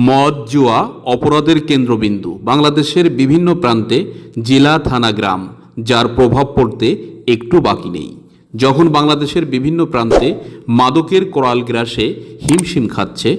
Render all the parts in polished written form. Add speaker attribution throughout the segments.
Speaker 1: মদ জুয়া অপরাধের কেন্দ্রবিন্দু বাংলাদেশের বিভিন্ন প্রান্তে জেলা থানা গ্রাম, যার প্রভাব পড়তে একটু বাকি নেই। যখন বাংলাদেশের বিভিন্ন প্রান্তে মাদকের করাল গ্রাসে হিমশিম খাচ্ছে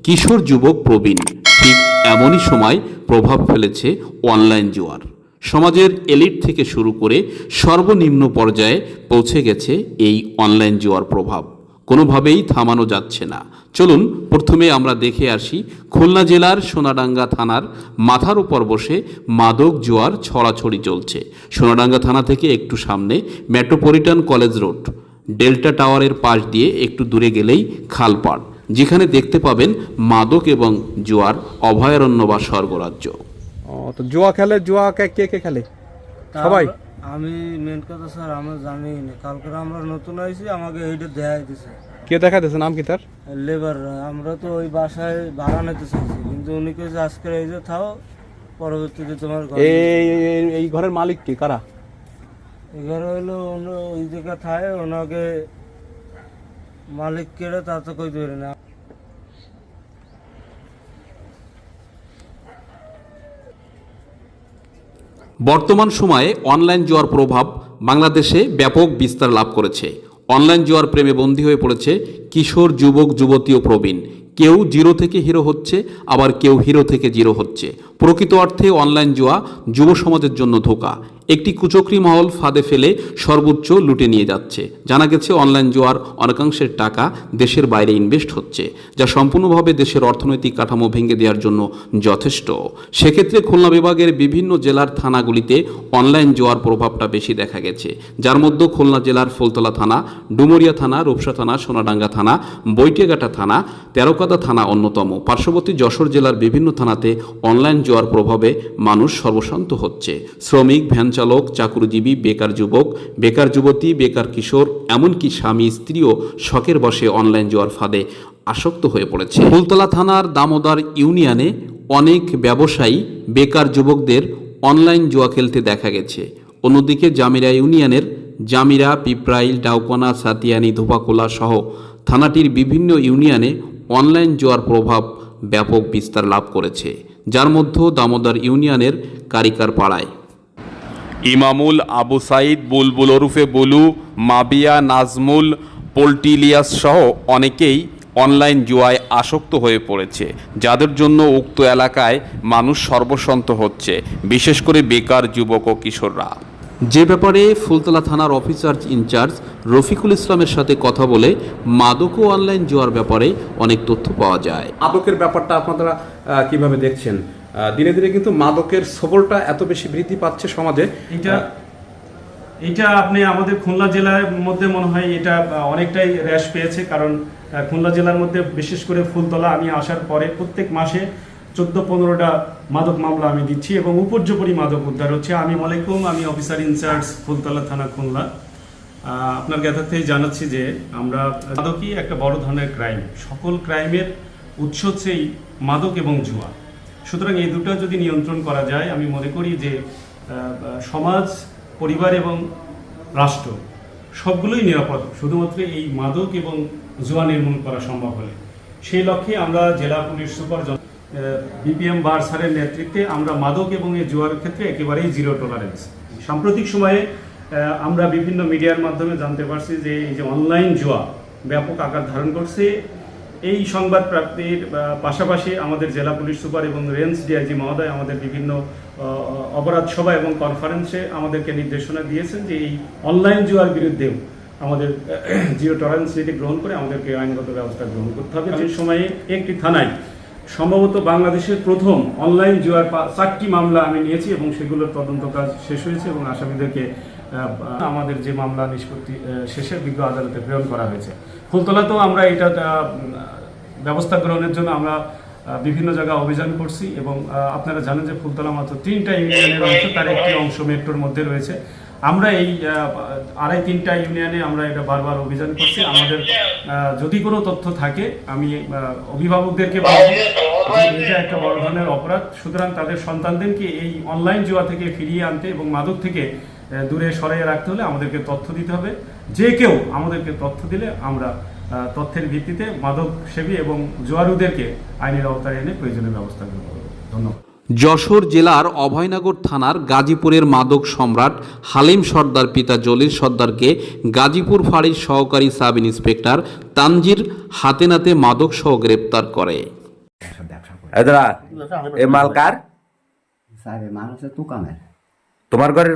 Speaker 1: কিশোর যুবক প্রবীণ, ঠিক এমনই সময় প্রভাব ফেলেছে অনলাইন জুয়ার। সমাজের এলিট থেকে শুরু করে সর্বনিম্ন পর্যায়ে পৌঁছে গেছে এই অনলাইন জুয়ার প্রভাব, কোনোভাবেই থামানো যাচ্ছে না। চলুন প্রথমে আমরা দেখে আসি খুলনা জেলার সোনাডাঙ্গা থানার মাথার উপর বসে মাদক জুয়ার ছড়াছড়ি চলছে। সোনাডাঙ্গা থানা থেকে একটু সামনে মেট্রোপলিটন কলেজ রোড, ডেল্টা টাওয়ারের পাশ দিয়ে একটু দূরে গেলেই খালপাড়, যেখানে দেখতে পাবেন মাদক এবং জুয়ার অভয়ারণ্য বা স্বর্গরাজ্য।
Speaker 2: তো জুয়া খেলে, জুয়া কে কে খেলে? সবাই?
Speaker 3: আমি মেন কথা স্যার আমরা জানি না, কালকে আমরা নতুন আইছি, আমাকে এইটা দেখাই দিছে।
Speaker 2: কে দেখাইতেছে? নাম কি তার?
Speaker 3: লেবার। আমরা তো ওই বাসায় ভাড়া নিতে চাইছি, কিন্তু উনি কেছে আজকে এই যে থাও, পরবর্তীতে তোমার
Speaker 2: এই ঘরের মালিক কি, কারা?
Speaker 3: এগারো হইলো ওই জায়গা থাকে, ওনাকে মালিক কেড়ে তা তো কই ধরে না।
Speaker 1: বর্তমান সময়ে অনলাইন জুয়ার প্রভাব বাংলাদেশে ব্যাপক বিস্তার লাভ করেছে। অনলাইন জুয়ার প্রেমে বন্দী হয়ে পড়েছে কিশোর যুবক যুবতী ও প্রবীণ। কেউ জিরো থেকে হিরো হচ্ছে, আবার কেউ হিরো থেকে জিরো হচ্ছে। প্রকৃত অর্থে অনলাইন জুয়া যুব সমাজের জন্য ধোঁকা। একটি কুচক্রী মহল ফাঁদে ফেলে সর্বোচ্চ লুটে নিয়ে যাচ্ছে। জানা গেছে অনলাইন জুয়ার অনেকাংশের টাকা দেশের বাইরে ইনভেস্ট হচ্ছে, যা সম্পূর্ণভাবে দেশের অর্থনৈতিক কাঠামো ভেঙে দেওয়ার জন্য যথেষ্ট। সেক্ষেত্রে খুলনা বিভাগের বিভিন্ন জেলার থানাগুলিতে অনলাইন জুয়ার প্রভাবটা বেশি দেখা গেছে, যার মধ্যে খুলনা জেলার ফুলতলা থানা, ডুমুরিয়া থানা, রূপসা থানা, সোনাডাঙ্গা থানা, বৈটিয়াঘাটা থানা, তেরোকাদা থানা অন্যতম। পার্শ্ববর্তী যশোর জেলার বিভিন্ন থানাতে অনলাইন জুয়ার প্রভাবে মানুষ সর্বশান্ত হচ্ছে। শ্রমিক, ভ্যান চালক, চাকুরিজীবী, বেকার যুবক, বেকার যুবতী, বেকার কিশোর, এমনকি স্বামী স্ত্রীও শখের বশে অনলাইন জুয়ার ফাঁদে আসক্ত হয়ে পড়েছে। ফুলতলা থানার দামোদর ইউনিয়নে অনেক ব্যবসায়ী বেকার যুবকদের অনলাইন জুয়া খেলতে দেখা গেছে। অন্যদিকে জামিরা ইউনিয়নের জামিরা, পিপরাইল, ডাউকোনা, সাতিয়ানি, ধোপাকোলা সহ থানাটির বিভিন্ন ইউনিয়নে অনলাইন জুয়ার প্রভাব ব্যাপক বিস্তার লাভ করেছে, যার মধ্যে দামোদর ইউনিয়নের কারিকার পাড়ায় ইমামুল, আবু সাইদ, বুলবুল ওরফে বুলু, মাবিয়া, নাজমুল, পোল্টিলিয়াস সহ অনেকেই অনলাইন জুয়ায় আসক্ত হয়ে পড়েছে, যাদের জন্য উক্ত এলাকায় মানুষ সর্বশান্ত হচ্ছে, বিশেষ করে বেকার যুবক ও কিশোররা। যে ব্যাপারে ফুলতলা থানার অফিসার ইনচার্জ রফিকুল ইসলামের সাথে কথা বলে মাদক ও অনলাইন জুয়ার ব্যাপারে অনেক তথ্য পাওয়া যায়।
Speaker 2: মাদকের ব্যাপারটা আপনারা কিভাবে দেখছেন? দিনে দিনে কিন্তু মাদকের সবলটা এত বেশি বৃদ্ধি পাচ্ছে সমাজে।
Speaker 4: এটা আপনি আমাদের খুলনা জেলার মধ্যে মনে হয় এটা অনেকটাই হ্রাস পেয়েছে, কারণ খুলনা জেলার মধ্যে বিশেষ করে ফুলতলা আমি আসার পরে প্রত্যেক মাসে 14-15টা মাদক মামলা আমি দিচ্ছি এবং উপর্যুপরি মাদক উদ্ধার হচ্ছে। আমি আমি অফিসার ইনচার্জ ফুলতলা থানা খুলনা। আপনার জ্ঞাতার্থে জানাচ্ছি যে আমরা মাদকই একটা বড় ধরনের ক্রাইম, সকল ক্রাইমের উৎস হচ্ছে এই মাদক এবং জুয়া। সুতরাং এই দুটো যদি নিয়ন্ত্রণ করা যায়, আমি মনে করি যে সমাজ, পরিবার এবং রাষ্ট্র সবগুলোই নিরাপদ শুধুমাত্র এই মাদক এবং জুয়া নির্মূল করা সম্ভব হলে। সেই লক্ষ্যে আমরা জেলা পুলিশ সুপার বিপিএম বার স্যারের নেতৃত্বে আমরা মাদক এবং এই জুয়ার ক্ষেত্রে একেবারেই জিরো টলারেন্স। সাম্প্রতিক সময়ে আমরা বিভিন্ন মিডিয়ার মাধ্যমে জানতে পারছি যে এই যে অনলাইন জুয়া ব্যাপক আকার ধারণ করছে। এই সংবাদ প্রাপ্তির পাশাপাশি আমাদের জেলা পুলিশ সুপার এবং রেঞ্জ ডিআইজি মহোদয় আমাদের বিভিন্ন অপরাধ সভা এবং কনফারেন্সে আমাদেরকে নির্দেশনা দিয়েছেন যে এই অনলাইন জুয়ার বিরুদ্ধেও আমাদের জিরো টলারেন্স নীতি গ্রহণ করে আমাদেরকে আইনগত ব্যবস্থা গ্রহণ করতে হবে। যে সময়ে একটি থানায় সম্ভবত বাংলাদেশের প্রথম অনলাইন জুয়ার 4টি মামলা আমি নিয়েছি এবং সেগুলোর তদন্ত কাজ শেষ হয়েছে এবং আসামিদেরকে আমাদের যে মামলা নিষ্পত্তি শেষে বিজ্ঞ আদালতে প্রেরণ করা হয়েছে। ফুলতলাতেও আমরা এটা ব্যবস্থা গ্রহণের জন্য আমরা বিভিন্ন জায়গায় অভিযান করছি এবং আপনারা জানেন যে ফুলতলা মাত্র 3টা ইউনিয়নের অংশ, তার একটি অংশ মেট্রোর মধ্যে রয়েছে। আমরা এই 2.5-3টা ইউনিয়নে আমরা এটা বারবার অভিযান করছি। আমাদের যদি কোনো তথ্য থাকে আমি অভিভাবকদেরকে বলব এটা একটা বড় ধরনের অপরাধ, সুতরাং তাদের সন্তানদেরকে এই অনলাইন জুয়া থেকে ফিরিয়ে আনতে এবং মাদক থেকে দূরে সরিয়ে রাখতে হলে আমাদেরকে তথ্য দিতে হবে। যে কেউ আমাদেরকে তথ্য দিলে আমরা তথ্যের ভিত্তিতে মাদক সেবী এবং জুয়ারুদেরকে আইনের আওতায় এনে প্রয়োজনীয় ব্যবস্থা গ্রহণ করব। ধন্যবাদ।
Speaker 1: যশোর জেলার অভয়নগর থানার গাজীপুরের মাদক সম্রাট হালিম সর্দার পিতা জলিল সর্দারকে গাজীপুর ফাঁড়ির সহকারী সাব ইন্সপেক্টর তানজির হাতে নাতে মাদক সহ গ্রেপ্তার করে।
Speaker 5: দাদা এ মাল কার?
Speaker 6: সারে মানুষ দোকানের
Speaker 5: তোমার ঘরের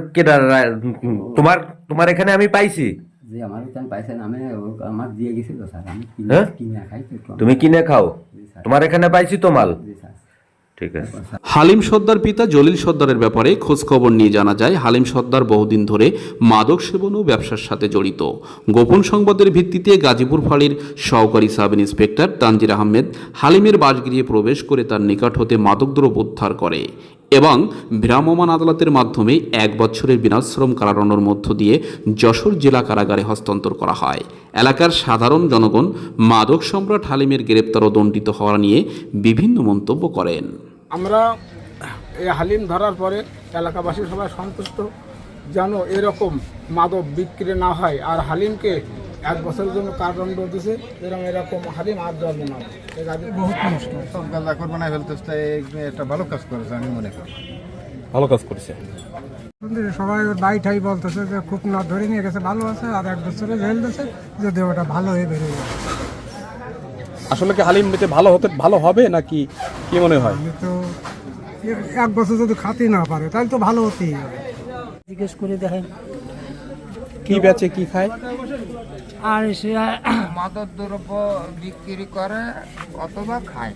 Speaker 5: তোমার এখানে আমি পাইছি।
Speaker 6: যে আমার ওখানে পাইছেন আমি আমার দিয়ে গেছিল স্যার, আমি
Speaker 5: হ্যাঁ?
Speaker 6: কিনে খাই তো একটু
Speaker 5: তুমি কিনে খাও? তোমার এখানে পাইছি তো মাল।
Speaker 6: জি স্যার।
Speaker 5: ঠিক আছে।
Speaker 1: হালিম সর্দার পিতা জলিল সর্দারের ব্যাপারে খোঁজখবর নিয়ে জানা যায় হালিম সর্দার বহুদিন ধরে মাদক সেবন ও ব্যবসার সাথে জড়িত। গোপন সংবাদের ভিত্তিতে গাজীপুর ফাঁড়ির সহকারী সাব ইন্সপেক্টর তানজির আহমেদ হালিমের বাসগৃহে প্রবেশ করে তার নিকট হতে মাদকদ্রব্য উদ্ধার করে এবং ভ্রাম্যমাণ আদালতের মাধ্যমে 1 বছরের বিনাশ্রম কারাদণ্ডের মধ্য দিয়ে যশোর জেলা কারাগারে হস্তান্তর করা হয়। এলাকার সাধারণ জনগণ মাদক সম্রাট হালিমের গ্রেপ্তার ও দণ্ডিত হওয়া নিয়ে বিভিন্ন মন্তব্য করেন।
Speaker 7: আমরা এই হালিম ধরার পরে এলাকাবাসী সবাই সন্তুষ্ট, যেন এরকম মাদক বিক্রি না হয়। আর হালিমকে 1 বছরের জন্য কারাদণ্ড দিয়েছে, এরকম হালিম আর ধরবে না। বহুত মুশকিল,
Speaker 8: সব গাঁজা করে বানায় ফেলতেছে, একটা ভালো কাজ করেছে আমি মনে করি।
Speaker 2: ভালো কাজ করছে।
Speaker 7: সবাই বাই ঠাই বলতেছে যে খুব না ধরে নিয়ে গেছে, ভালো আছে, আর 1 বছরে জেল দিয়েছে, যদি ওটা ভালো হয়ে বেরিয়ে যায়।
Speaker 2: আসলে কি হালিম নিতে ভালো হবে নাকি কি মনে হয়?
Speaker 7: আমি তো 1 বছর যদি খাতে না পারে তাহলে তো ভালো হতেই হবে।
Speaker 3: জিজ্ঞেস করে দেখেন
Speaker 2: কি বেচে কি খায়?
Speaker 3: আর সে
Speaker 8: মাদক দ্রব্য বিক্রি করে অথবা খায়।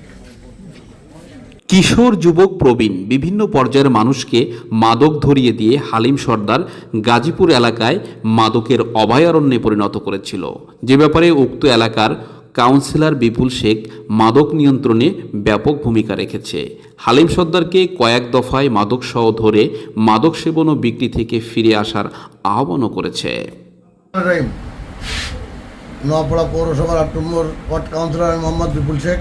Speaker 1: কিশোর যুবক প্রবীণ বিভিন্ন পর্যায়ের মানুষকে মাদক ধরিয়ে দিয়ে হালিম সর্দার গাজীপুর এলাকায় মাদকের অভয়ারণ্যে পরিণত করেছিল, যে ব্যাপারে উক্ত এলাকার কাউন্সিলর বিপুল শেখ মাদক নিয়ন্ত্রণে ব্যাপক ভূমিকা রেখেছে। হালিম সর্দারকে কয়েক দফায় মাদক সহ ধরে মাদক সেবন ও বিক্রি থেকে ফিরে আসার আহ্বানও করেছে।
Speaker 9: নোয়াপাড়া পৌরসভার 8 নম্বর ওয়ার্ড কাউন্সিলর মোহাম্মদ বিপুল শেখ।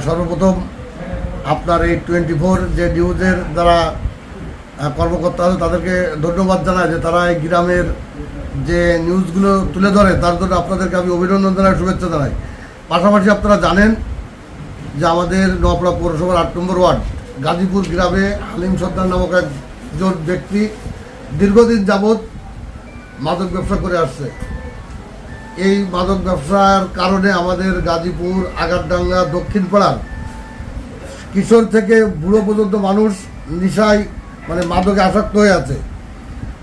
Speaker 9: সর্বপ্রথম আপনার এই 24 যে নিউজের দ্বারা কর্মকর্তা আছে তাদেরকে ধন্যবাদ জানাই যে তারা এই গ্রামের যে নিউজগুলো তুলে ধরে, তার জন্য আপনাদেরকে আমি অভিনন্দন জানাই, শুভেচ্ছা জানাই। পাশাপাশি আপনারা জানেন যে আমাদের নোয়াপাড়া পৌরসভার 8 নম্বর ওয়ার্ড গাজীপুর গ্রামে হালিম সর্দার নামক একজন ব্যক্তি দীর্ঘদিন যাবৎ মাদক ব্যবসা করে আসছে। এই মাদক ব্যবসার কারণে আমাদের গাজীপুর, আগারডাঙ্গা, দক্ষিণ পাড়ার কিশোর থেকে বুড়ো পর্যন্ত মানুষ নেশায় মাদকে আসক্ত হয়ে আছে।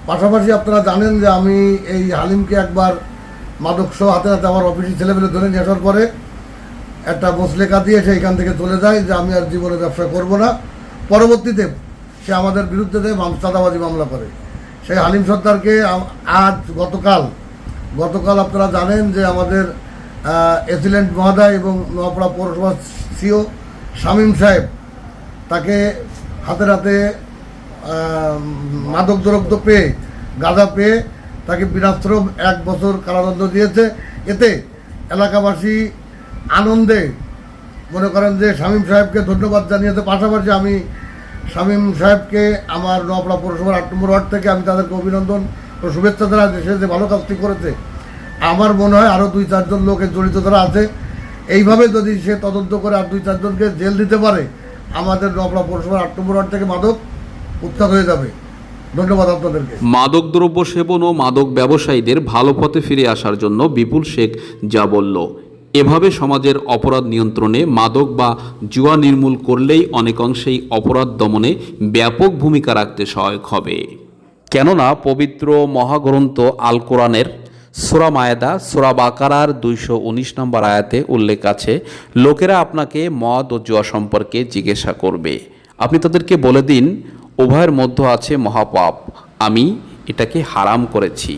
Speaker 9: পাশাপাশি আপনারা জানেন যে আমি এই হালিমকে একবার মাদক সহ হাতে হাতে আমার অফিসে ছেলেমেলে ধরে নিয়ে আসার পরে একটা বসলেখা দিয়ে সে এখান থেকে চলে যায় যে আমি আর জীবনে ব্যবসা করব না। পরবর্তীতে সে আমাদের বিরুদ্ধে চাঁদাবাজি মামলা করে। সেই হালিম সর্দারকে আজ গতকাল আপনারা জানেন যে আমাদের এসিলেন্ট মহোদয় এবং নোয়াপাড়া পৌরসভার সিও শামীম সাহেব তাকে হাতে হাতে মাদক দ্রব্য পেয়ে, গাঁজা পেয়ে তাকে বিনাশ্রম 1 বছর কারাদণ্ড দিয়েছে। এতে এলাকাবাসী আনন্দে মনে করেন যে শামীম সাহেবকে ধন্যবাদ জানিয়েছে। পাশাপাশি আমি শামীম সাহেবকে আমার নোয়াপাড়া পৌরসভার 8 নম্বর ওয়ার্ড থেকে আমি তাদেরকে অভিনন্দন ও শুভেচ্ছা জানাই যে সে যে ভালো কাজটি করেছে। আমার মনে হয় আরও 2-4 জন লোকের জড়িত যারা আছে, এইভাবে যদি সে তদন্ত করে আর 2-4 জনকে জেল দিতে পারে, আমাদের নোয়াপাড়া পৌরসভার 8 নম্বর ওয়ার্ড থেকে মাদক উৎখাত হয়ে যাবে। ধন্যবাদ আপনাদেরকে।
Speaker 1: মাদকদ্রব্য সেবন ও মাদক ব্যবসায়ীদের ভালো পথে ফিরে আসার জন্য বিপুল শেখ যা বলল, এভাবে সমাজের অপরাধ নিয়ন্ত্রণে মাদক বা জুয়া নির্মূল করলেই অনেকাংশেই অপরাধ দমনে ব্যাপক ভূমিকা রাখতে সহায়ক হবে। কেননা পবিত্র মহাগ্রন্থ আল কোরআনের সূরা মায়েদা সূরা বাকারার 219 নম্বর আয়াতে উল্লেখ আছে, লোকেরা আপনাকে মদ ও জুয়া সম্পর্কে জিজ্ঞাসা করবে, আপনি তাদেরকে বলে দিন উভয়ের মধ্যে আছে মহাপাপ, আমি এটাকে হারাম করেছি।